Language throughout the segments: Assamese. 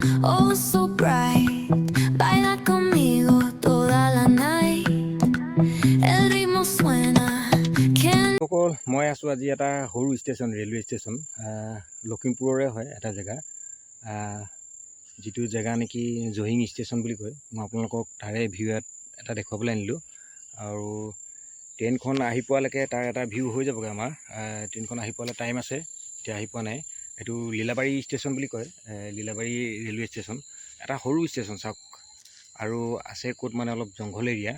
Oh, so bright, baila conmigo toda la night. El ritmo suena. সকল মই আছোঁ আজি এটা সৰু ষ্টেচন ৰেলৱে ষ্টেচন লখিমপুৰৰে হয় এটা জেগা যিটো জেগা নেকি জহিং ষ্টেচন বুলি কয়। মই আপোনালোকক তাৰে ভিউ এটা দেখুৱাবলৈ আনিলোঁ আৰু ট্ৰেইনখন আহি পোৱালৈকে তাৰ এটা ভিউ হৈ যাবগৈ। আমাৰ ট্ৰেইনখন আহি পোৱালৈ টাইম আছে, এতিয়া আহি পোৱা নাই। এইটো লীলাবাৰী ষ্টেচন বুলি কয়, লীলাবাৰী ৰেলৱে ষ্টেচন। এটা সৰু ষ্টেচন চাওক, আৰু আছে ক'ত মানে অলপ জংঘল এৰিয়া,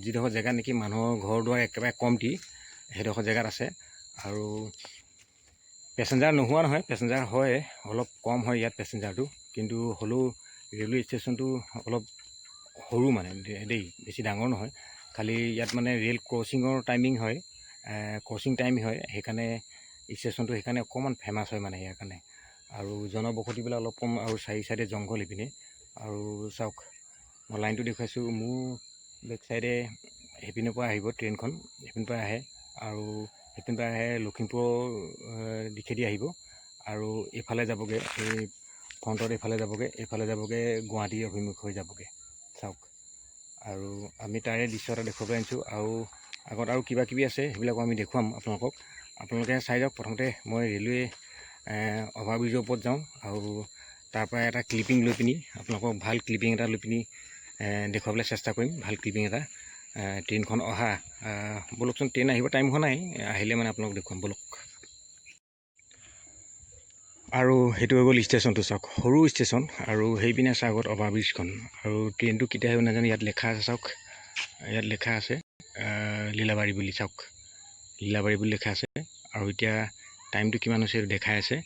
যিডোখৰ জেগা নেকি মানুহৰ ঘৰ দুৱাৰ একেবাৰে কমটি, সেইডোখৰ জেগাত আছে। আৰু পেচেঞ্জাৰ নোহোৱা নহয়, পেচেঞ্জাৰ হয়, অলপ কম হয় ইয়াত পেচেঞ্জাৰটো, কিন্তু হ'লেও ৰেলৱে ষ্টেচনটো অলপ সৰু মানে দেই, বেছি ডাঙৰ নহয়। খালি ইয়াত মানে ৰেল ক্ৰচিঙৰ টাইমিং হয়, ক্ৰচিং টাইম হয়, সেইকাৰণে ষ্টেচনটো সেইকাৰণে অকণমান ফেমাছ হয় মানে ইয়াৰ কাৰণে। আৰু জনবসতিবিলাক অলপ কম, আৰু চাৰি চাইডে জংঘল ইপিনে। আৰু চাওক মই লাইনটো দেখুৱাইছোঁ, মোৰ বেক চাইডে সেইপিনৰ পৰা আহিব ট্ৰেইনখন, সেইপিনৰ পৰা আহে, আৰু সেইপিনৰ পৰা আহে লখিমপুৰৰ দিশেদি আহিব, আৰু এইফালে যাবগৈ, এই ফ্ৰণ্টত এইফালে যাবগৈ গুৱাহাটী অভিমুখ হৈ যাবগৈ চাওক। আৰু আমি তাৰে দৃশ্য এটা দেখুৱাবলৈ আনিছোঁ, আৰু আগত আৰু কিবা কিবি আছে, সেইবিলাকো আমি দেখুৱাম আপোনালোকক। আপোনালোকে চাই যাওক। প্ৰথমতে মই ৰেলৱে অভাৰব্ৰিজৰ ওপৰত যাওঁ, আৰু তাৰ পৰা এটা ক্লিপিং লৈ পিনি আপোনালোকক ভাল ক্লিপিং এটা লৈ পিনি দেখুৱাবলৈ চেষ্টা কৰিম, ভাল ক্লিপিং এটা। ট্ৰেইনখন অহা ব'লকচোন, ট্ৰেইন আহিব টাইম হোৱা নাই, আহিলে মানে আপোনালোক দেখুৱাম ব'লক। আৰু সেইটো হৈ গ'ল ষ্টেচনটো চাওক, সৰু ষ্টেচন, আৰু সেইপিনে আছে আগত অভাৰব্ৰিজখন। আৰু ট্ৰেইনটো কেতিয়া আহিব নাজানো, ইয়াত লেখা আছে চাওক, ইয়াত লেখা আছে লীলাবাৰী বুলি, চাওক লীলাবাৰী বুলি লেখা আছে। আৰু এতিয়া টাইমটো কিমান হৈছে দেখাই আছে,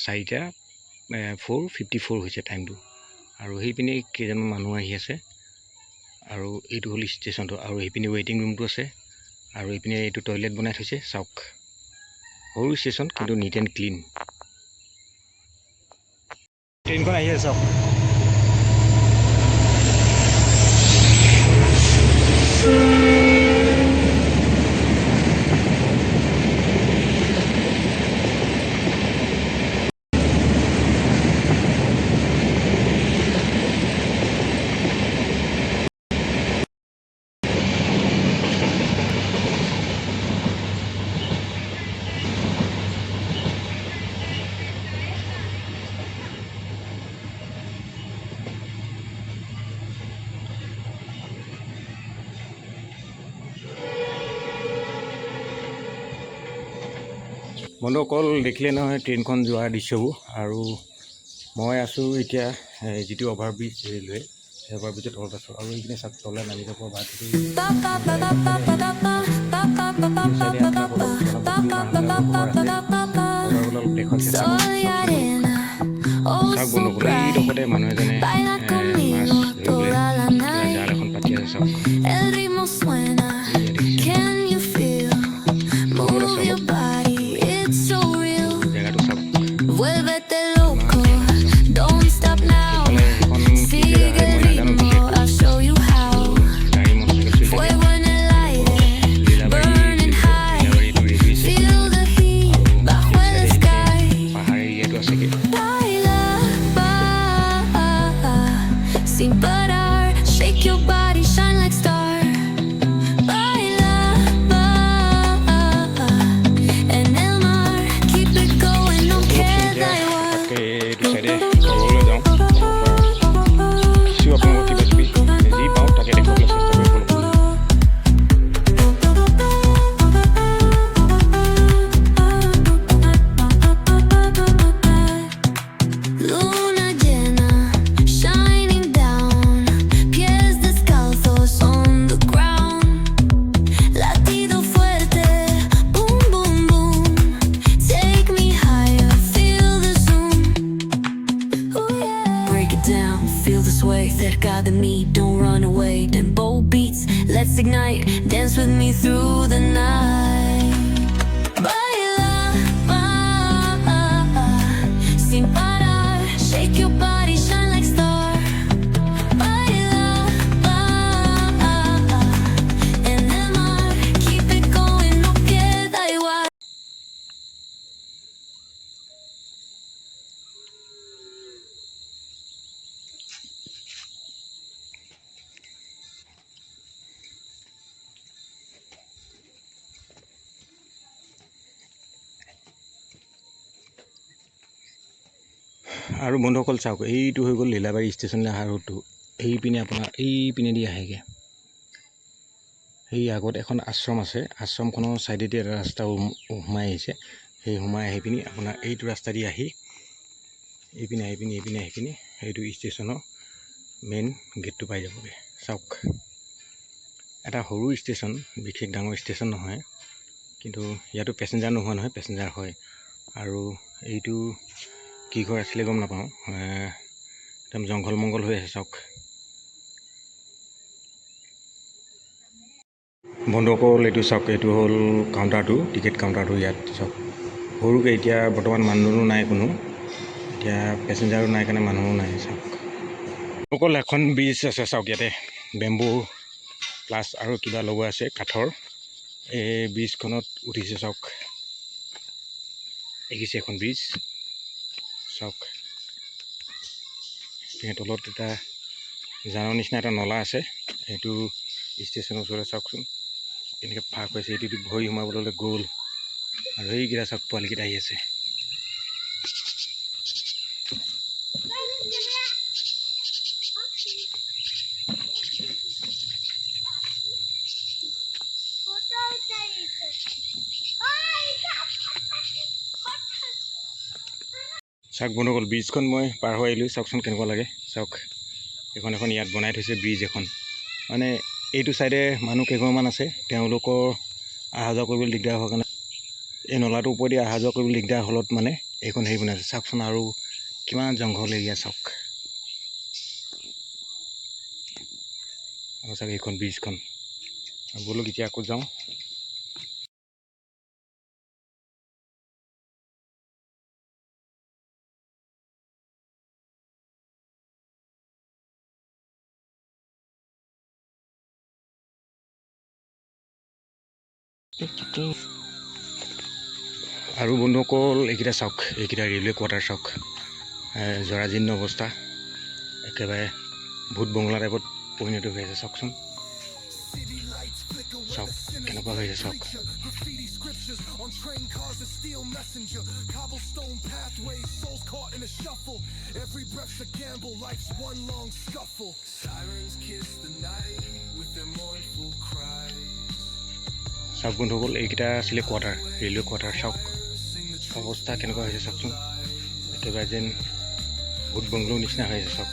4:54 হৈছে টাইমটো। আৰু সেইপিনে কেইজনমান মানুহ আহি আছে, আৰু এইটো হ'ল ষ্টেচনটো। আৰু সেইপিনে ৱেইটিং ৰুমটো আছে, আৰু এইপিনে এইটো টয়লেট বনাই থৈছে চাওক। সৰু ষ্টেচন কিন্তু নিট এণ্ড ক্লিন। ট্ৰেইনখন আহি আছে চাওক। বন্ধুসকল দেখিলে নহয় ট্ৰেইনখন যোৱাৰ দৃশ্যবোৰ। আৰু মই আছোঁ এতিয়া যিটো অভাৰব্ৰিজ ৰেলৱে, সেই অভাৰব্ৰিজৰ তলত আছোঁ। আৰু এইপিনে চাওক তলে নামি যাব বাটটো, অলপ দেখুৱাম চেষ্টা কৰিম। চাওক বন্ধুসকল, এইডোখৰতে মানুহ এজনে মাছ ধৰিবলৈ জাল এখন পাতি আছে চাওক। Vuélvete loco, don't stop now. Sigue el ritmo, I'll show you how. Fuego en el aire, burning high. Feel the heat bajo el sky. Baila, baila, sin parar. Shake your body, shine like star. Baila, baila, en el mar. Keep it going, no queda igual. Luna llena, shining down, pies descalzos on the ground. Latido fuerte, boom, boom, boom. Take me higher, feel the zoom. Ooh, yeah. Break it down, feel the sway. Cerca de mí, don't run away. Tempo beats, let's ignite. Dance with me through the night. Baila, baila, sin parar. Shake your body, shine like star. Baila, baila, en el mar. Keep it going, no queda igual. আৰু বন্ধুসকল চাওক, এইটো হৈ গ'ল লীলাবাৰী ষ্টেচনলৈ অহা ৰোডটো। এইপিনে আপোনাৰ এইপিনেদি আহেগৈ। সেই আগত এখন আশ্ৰম আছে, আশ্ৰমখনৰ ছাইডেদি এটা ৰাস্তা সোমাই আহিছে। সেই সোমাই আহি পিনি আপোনাৰ এইটো ৰাস্তা দি আহি এইপিনে আহি পিনি সেইটো ষ্টেচনৰ মেইন গেটটো পাই যাবগৈ। চাওক, এটা সৰু ষ্টেচন, বিশেষ ডাঙৰ ষ্টেচন নহয়, কিন্তু ইয়াতো পেচেঞ্জাৰ নোহোৱা নহয়, পেচেঞ্জাৰ হয়। আৰু এইটো কি ঘৰ আছিলে গম নাপাওঁ, একদম জংঘল মংগল হৈ আছে। চাওক বন্ধুসকল, এইটো চাওক, এইটো হ'ল কাউণ্টাৰটো, টিকেট কাউণ্টাৰটো। ইয়াত চাওক সৰুকৈ এতিয়া বৰ্তমান মানুহো নাই কোনো, এতিয়া পেচেঞ্জাৰো নাই কাৰণে মানুহো নাই। চাওক অকল এখন ব্ৰিজ আছে, চাওক ইয়াতে বেম্বু প্লাছ আৰু কিবা লগোৱা আছে কাঠৰ। এই ব্ৰিজখনত উঠিছে, চাওক দেখিছে এখন ব্ৰিজ। চাওক তলত এটা জানৰ নিচিনা এটা নলা আছে, এইটো ষ্টেচনৰ ওচৰতে। চাওকচোন কেনেকৈ ফাঁক হৈছে, এইটো ভৰি সোমাবলৈ গ'ল। আৰু এইকেইটা চাওক, পোৱালিকেইটা আহি আছে। চাওক বন্ধুসকল, ব্ৰিজখন মই পাৰ হৈ আহিলোঁ। চাওকচোন কেনেকুৱা লাগে। চাওক এখন ইয়াত বনাই থৈছে ব্ৰিজ এখন। মানে এইটো ছাইডে মানুহ কেইঘৰমান আছে, তেওঁলোকৰ অহা যোৱা কৰিবলৈ দিগদাৰ হোৱাৰ কাৰণে এই নলাটোৰ ওপৰেদি অহা যোৱা কৰিবলৈ দিগদাৰ হ'লত মানে এইখন হেৰি বনাইছে। চাওকচোন আৰু কিমান জংঘল এৰিয়া। চাওক চাওক এইখন ব্ৰিজখন। ব'লক এতিয়া আকৌ যাওঁ। আৰু বন্ধুসকল এইকেইটা চাওক, এইকেইটা ৰেলৱে কোৱাৰ্টাৰ। চাওক জৰাজীৰ্ণ অৱস্থা, একেবাৰে ভূত বংলা টাইপত পৰিণত হৈ আছে। চাওকচোন, চাওক কেনেকুৱা হৈ আছে। চাওক চাওক বন্ধুসকল, এইকেইটা আছিলে কোৱাৰ্টাৰ, ৰেলৱে কোৱাৰ্টাৰ। চাওক অৱস্থা কেনেকুৱা হৈছে। চাওকচোন একেবাৰে যেন ভূত বংগলোৰ নিচিনা হৈ আছে। চাওক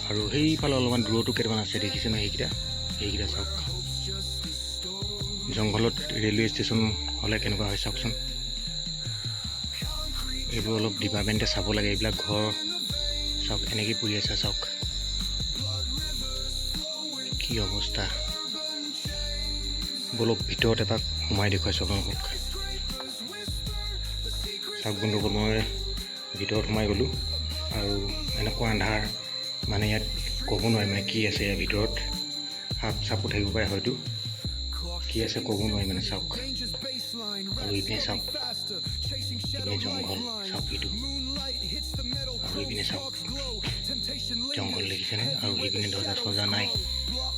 আৰু সেইফালে অলপমান দূৰতো কেইটামান আছে, দেখিছে নহয় সেইকেইটা চাওক। জংঘলত ৰেলৱে ষ্টেচন হ'লে কেনেকুৱা হয় চাওকচোন। এইবোৰ অলপ ডিপাৰ্টমেণ্টে চাব লাগে, এইবিলাক ঘৰ চাওক এনেকৈ পৰি আছে। চাওক কি অৱস্থা। বলক ভিতৰত এপাক সোমাই দেখুৱাইছোঁ আপোনালোকক। চাওক বন্ধুসকল, মই ভিতৰত সোমাই গ'লোঁ আৰু এনেকুৱা আন্ধাৰ, মানে ইয়াত ক'ব নোৱাৰি মানে কি আছে ইয়াৰ ভিতৰত। সাপ চাপো থাকিব পাৰে হয়তো, কি আছে ক'ব নোৱাৰি মানে। চাওক আৰু ইপিনে চাওক, ইপিনে জংঘল। চাওক এইটো আৰু ইপিনে চাওক জংঘল দেখিছেনে। আৰু সেইপিনে দৰ্জা চৰ্জা নাই,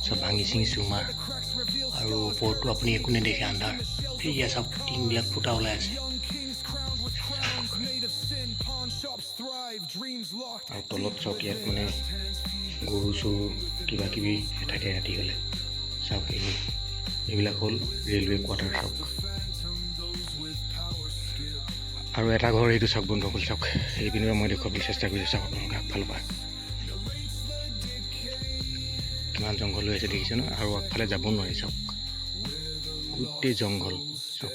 চব ভাঙি চিঙি চুৰমাৰ। আৰু ওপৰতো আপুনি একো নেদেখে, আন্ধাৰ। সেয়া চাওক টিংবিলাক ফুটা ওলাই আছে। আৰু তলত চাওক, ইয়াত মানে গৰু চৰু কিবা কিবি থাকে ৰাতি হ'লে। চাওক এইবিলাক হ'ল ৰেলৱে কোৱাৰ্টাৰ। চাওক আৰু এটা ঘৰ, সেইটো চাওক বন্ধুসকল। চাওক এইপিনে মই দেখুৱাবলৈ চেষ্টা কৰিছোঁ। চাওক আপোনালোকে আগফালৰ পৰা কিমান জংঘল হৈ আছে দেখিছে ন। আৰু আগফালে যাব নোৱাৰি। চাওক গোটেই জংঘল। চাওক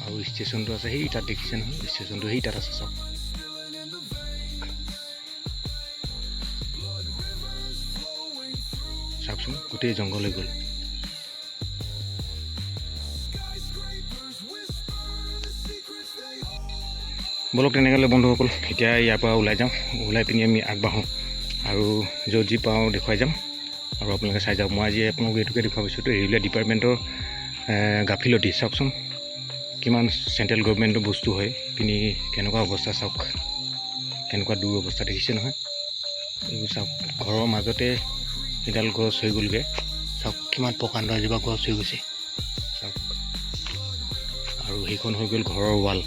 আৰু ষ্টেচনটো আছে সেই তাত, দেখিছে নহয় ষ্টেচনটো সেই তাত আছে। চাওক চাওকচোন গোটেই জংঘল হৈ গ'ল। বলক তেনেকৈ বন্ধুসকল, এতিয়া ইয়াৰ পৰা ওলাই যাওঁ। ওলাই পিনি আমি আগবাঢ়োঁ আৰু য'ত যি পাওঁ দেখুৱাই যাম আৰু আপোনালোকে চাই যাওক। মই আজি আপোনালোকক এইটোকে দেখুৱাব বিচাৰিছোঁ, ৰেলৱে ডিপাৰ্টমেণ্টৰ গাফিলতি। চাওকচোন কিমান চেণ্ট্ৰেল গভৰ্ণমেণ্টৰ বস্তু হয়, পিনি কেনেকুৱা অৱস্থা। চাওক কেনেকুৱা দূৰ অৱস্থা, দেখিছে নহয়। এইবোৰ চাওক ঘৰৰ মাজতে এডাল গছ হৈ গ'লগৈ। চাওক কিমান প্ৰকাণ্ড এজোপা গছ হৈ গৈছে। চাওক আৰু সেইখন হৈ গ'ল ঘৰৰ ৱাল।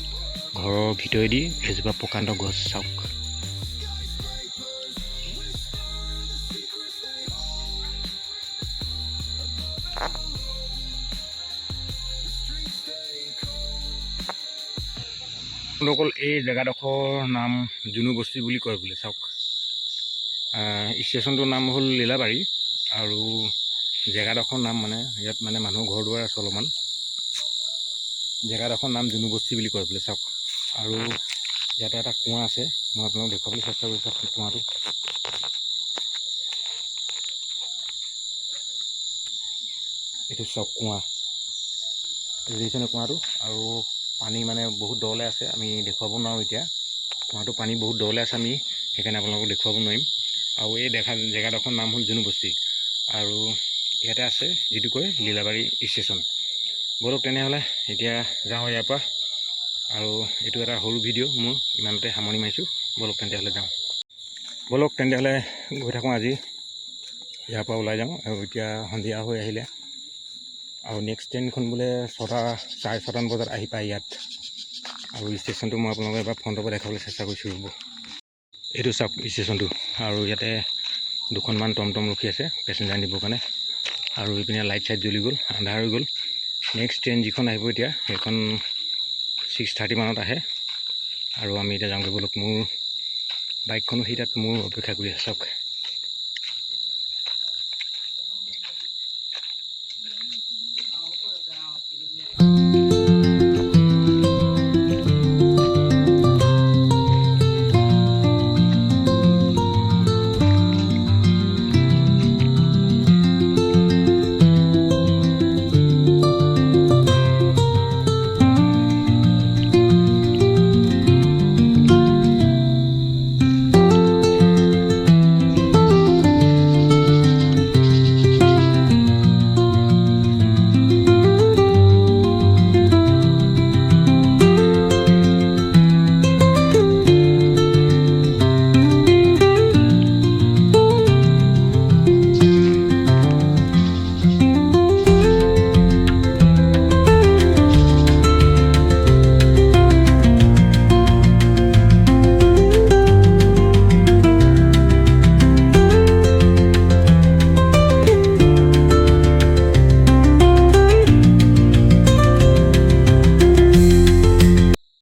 ঘৰৰ ভিতৰেদি এজোপা প্ৰকাণ্ড গছ চাওক। অকল এই জেগাডোখৰ নাম জুনুবস্তি বুলি কয় বোলে চাওক। ষ্টেচনটোৰ নাম হ'ল লীলাবাৰী আৰু জেগাডোখৰ নাম মানে ইয়াত মানে মানুহৰ ঘৰ দুৱাৰ আছে অলপমান। জেগাডোখৰ নাম জুনুবস্তি বুলি কয় বোলে চাওক। আৰু ইয়াতে এটা কুঁৱা আছে, মই আপোনালোকক দেখুৱাবলৈ চেষ্টা কৰিছোঁ চাওক কুঁৱাটো। এইটো চাওক কুঁৱা, দেখিছেনে কুঁৱাটো? আৰু পানী মানে বহুত দলৈ আছে, আমি দেখুৱাব নোৱাৰোঁ এতিয়া। কুঁৱাটো পানী বহুত দলৈ আছে, আমি সেইকাৰণে আপোনালোকক দেখুৱাব নোৱাৰিম। আৰু এই জেগাডোখৰ নাম হ'ল জুনুবস্তি আৰু ইয়াতে আছে যিটো কয় লীলাবাৰী ষ্টেচন। বলক তেনেহ'লে এতিয়া যাওঁ ইয়াৰ পৰা। আৰু এইটো এটা সৰু ভিডিঅ' মোৰ ইমানতে সামৰণি মাৰিছোঁ। বলক তেন্তেহ'লে যাওঁ। বলক তেন্তেহ'লে গৈ থাকোঁ, আজি ইয়াৰ পৰা ওলাই যাওঁ। আৰু এতিয়া সন্ধিয়া হৈ আহিলে আৰু নেক্সট ট্ৰেইনখন বোলে 6:30 বজাত আহি পায় ইয়াত। আৰু ষ্টেচনটো মই আপোনালোকক এবাৰ ফ্ৰণ্টৰ পৰা দেখাবলৈ চেষ্টা কৰিছোঁ ৰ'ব। এইটো চাওক ষ্টেচনটো, আৰু ইয়াতে দুখনমান টমটম ৰখি আছে পেচেঞ্জাৰ নিবৰ কাৰণে। আৰু এইপিনে লাইট চাইট জ্বলি গ'ল, আন্ধাৰ হৈ গ'ল। নেক্সট ট্ৰেইন যিখন আহিব এতিয়া সেইখন 6:30 মানত আহে। আৰু আমি এতিয়া যাওঁগৈ বলক। মোৰ বাইকখনো সেই তাত মোৰ অপেক্ষা কৰি আছে চাওক।